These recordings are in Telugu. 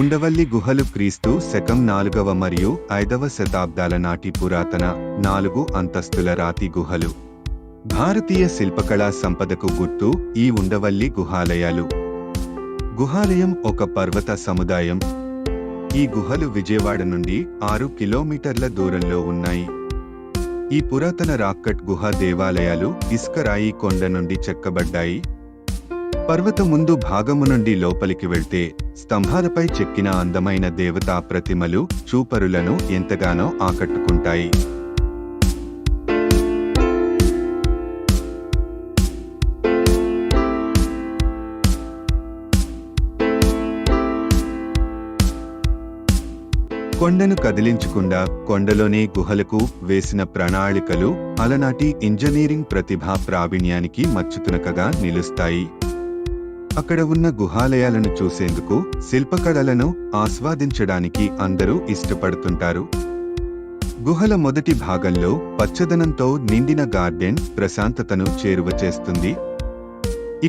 ఉండవల్లి గుహలు క్రీస్తు శకం 4వ మరియు 5వ శతాబ్దాల నాటి పురాతన 4 అంతస్తుల రాతి గుహలు. భారతీయ శిల్పకళా సంపదకు గుర్తు ఈ ఉండవల్లి గుహాలయాలు. గుహాలయం ఒక పర్వత సముదాయం. ఈ గుహలు విజయవాడ నుండి 6 కిలోమీటర్ల దూరంలో ఉన్నాయి. ఈ పురాతన రాక్కట్ గుహ దేవాలయాలు ఇసుకరాయి కొండ నుండి చెక్కబడ్డాయి. పర్వత ముందు భాగము నుండి లోపలికి వెళ్తే స్తంభాలపై చెక్కిన అందమైన దేవతా ప్రతిమలు చూపరులను ఎంతగానో ఆకట్టుకుంటాయి. కొండను కదిలించకుండా కొండలోనే గుహలకు వేసిన ప్రణాళికలు అలనాటి ఇంజనీరింగ్ ప్రతిభా ప్రావీణ్యానికి మచ్చుతునకగా నిలుస్తాయి. అక్కడ ఉన్న గుహాలయాలను చూసేందుకు, శిల్పకళలను ఆస్వాదించడానికి అందరూ ఇష్టపడుతుంటారు. గుహల మొదటి భాగంలో పచ్చదనంతో నిండిన గార్డెన్ ప్రశాంతతను చేరువ చేస్తుంది.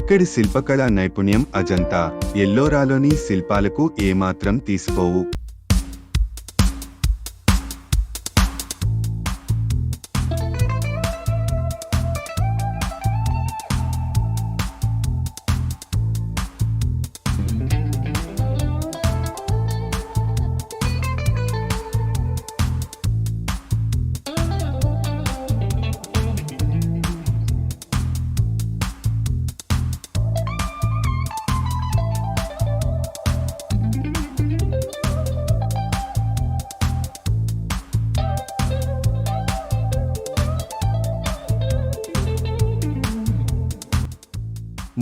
ఇక్కడి శిల్పకళా నైపుణ్యం అజంతా, ఎల్లోరాలోని శిల్పాలకు ఏమాత్రం తీసిపోవు.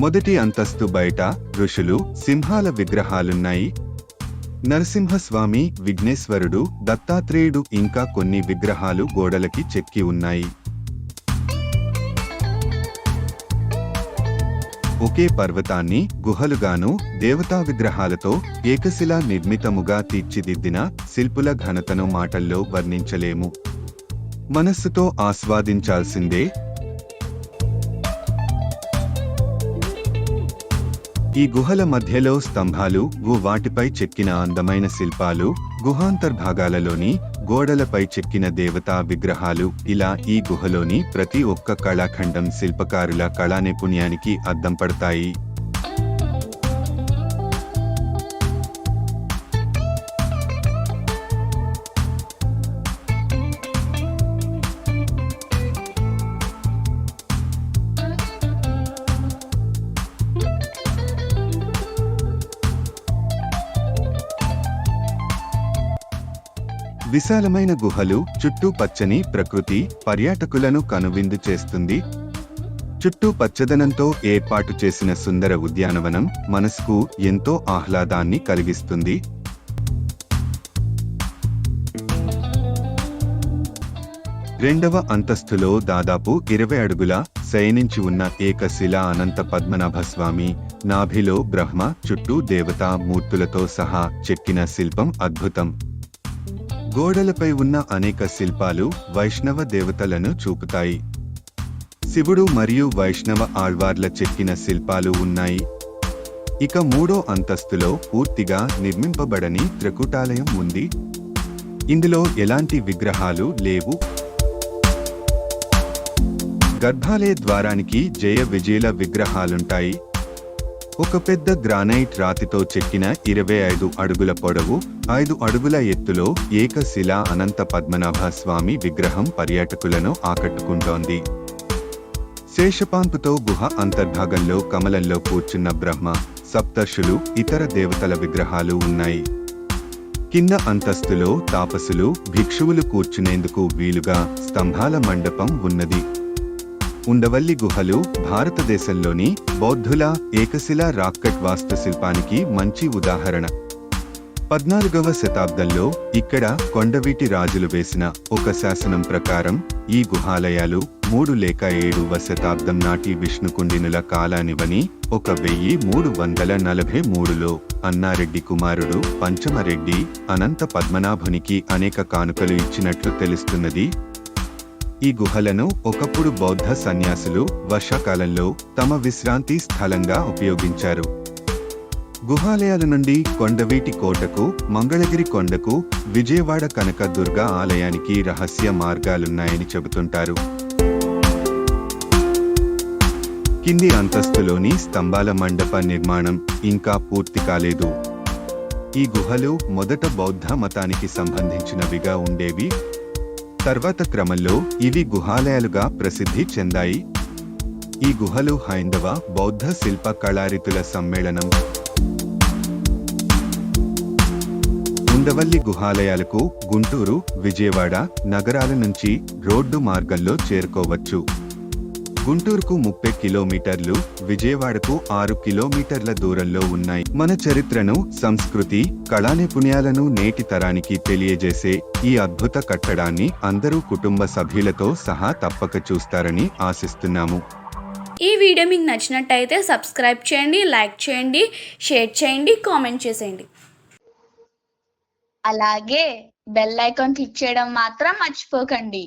మొదటి అంతస్తు బయట ఋషులు, సింహాల విగ్రహాలున్నాయి. నరసింహస్వామి, విఘ్నేశ్వరుడు, దత్తాత్రేయుడు ఇంకా కొన్ని విగ్రహాలు గోడలకి చెక్కి ఉన్నాయి. ఒకే పర్వతాన్ని గుహలుగాను దేవతా విగ్రహాలతో ఏకశిలా నిర్మితముగా తీర్చిదిద్దిన శిల్పుల ఘనతను మాటల్లో వర్ణించలేము. మనస్సుతో ఆస్వాదించాల్సిందే. ఈ గుహల మధ్యలో స్తంభాలు, వాటిపై చెక్కిన అందమైన శిల్పాలు, గుహాంతర్భాగాలలోని గోడలపై చెక్కిన దేవతా విగ్రహాలు, ఇలా ఈ గుహలోని ప్రతి ఒక్క కళాఖండం శిల్పకారుల కళానైపుణ్యానికి అద్దం పడతాయి. విశాలమైన గుహలు, చుట్టూ పచ్చని ప్రకృతి పర్యాటకులను కనువిందు చేస్తుంది. చుట్టూ పచ్చదనంతో ఏర్పాటు చేసిన సుందర ఉద్యానవనం మనసుకు ఎంతో ఆహ్లాదాన్ని కలిగిస్తుంది. రెండవ అంతస్తులో దాదాపు 20 అడుగుల శయనించి ఉన్న ఏకశిలా అనంత పద్మనాభస్వామి, నాభిలో బ్రహ్మ, చుట్టూ దేవతా మూర్తులతో సహా చెక్కిన శిల్పం అద్భుతం. గోడలపై ఉన్న అనేక శిల్పాలు వైష్ణవ దేవతలను చూపుతాయి. శివుడు మరియు వైష్ణవ ఆళ్వార్ల చెక్కిన శిల్పాలు ఉన్నాయి. ఇక మూడో అంతస్తులో పూర్తిగా నిర్మింపబడని త్రికూటాలయం ఉంది. ఇందులో ఎలాంటి విగ్రహాలు లేవు. గర్భాలయ ద్వారానికి జయ విజయుల విగ్రహాలుంటాయి. ఒక పెద్ద గ్రానైట్ రాతితో చెక్కిన 25 అడుగుల పొడవు, 5 అడుగుల ఎత్తులో ఏకశిలా అనంత పద్మనాభ స్వామి విగ్రహం పర్యాటకులను ఆకట్టుకుంటోంది. శేషపాంపుతో గుహ అంతర్భాగంలో కమలంలో కూర్చున్న బ్రహ్మ, సప్తర్షులు, ఇతర దేవతల విగ్రహాలు ఉన్నాయి. కింద అంతస్తులో తాపసులు, భిక్షువులు కూర్చునేందుకు వీలుగా స్తంభాల మండపం ఉన్నది. ఉండవల్లి గుహలు భారతదేశంలోని బౌద్ధుల ఏకశిలా రాక్కట్ వాస్తుశిల్పానికి మంచి ఉదాహరణ. 14వ శతాబ్దంలో ఇక్కడ కొండవీటి రాజులు వేసిన ఒక శాసనం ప్రకారం ఈ గుహాలయాలు 3 లేక 7వ శతాబ్దం నాటి విష్ణుకుండినుల కాలానివని 1343లో అన్నారెడ్డి కుమారుడు పంచమరెడ్డి అనంత పద్మనాభునికి అనేక కానుకలు ఇచ్చినట్లు తెలుస్తున్నది. ఈ గుహలను ఒకప్పుడు బౌద్ధ సన్యాసులు వర్షాకాలంలో తమ విశ్రాంతి స్థలంగా ఉపయోగించారు. గుహాలయాల నుండి కొండవీటి కోటకు, మంగళగిరి కొండకు, విజయవాడ కనక దుర్గా ఆలయానికి రహస్య మార్గాలున్నాయని చెబుతుంటారు. కింది అంతస్తులోని స్తంభాల మండప నిర్మాణం ఇంకా పూర్తి కాలేదు. ఈ గుహలు మొదట బౌద్ధ మతానికి సంబంధించినవిగా ఉండేవి. తర్వాత క్రమంలో ఇవి గుహాలయాలుగా ప్రసిద్ధి చెందాయి. ఈ గుహలు హైందవ, బౌద్ధ శిల్ప కళారీతుల సమ్మేళనం. ఉండవల్లి గుహాలయాలకు గుంటూరు, విజయవాడ నగరాల నుంచి రోడ్డు మార్గంలో చేరుకోవచ్చు. గుంటూరుకు 30 కిలోమీటర్లు, విజయవాడకు 6 కిలోమీటర్ల దూరంలో ఉన్నాయి. మన చరిత్రను, సంస్కృతి, కళానైపుణ్యాలను నేటి తరానికి తెలియజేసే ఈ అద్భుత కట్టడాన్ని అందరూ కుటుంబ సభ్యులతో సహా తప్పక చూస్తారని ఆశిస్తున్నాము. ఈ వీడియో మీకు నచ్చినట్టయితే సబ్స్క్రైబ్ చేయండి, లైక్ చేయండి, షేర్ చేయండి, కామెంట్ చేసేయండి. అలాగే బెల్ ఐకాన్ క్లిక్ చేయడం మాత్రం మర్చిపోకండి.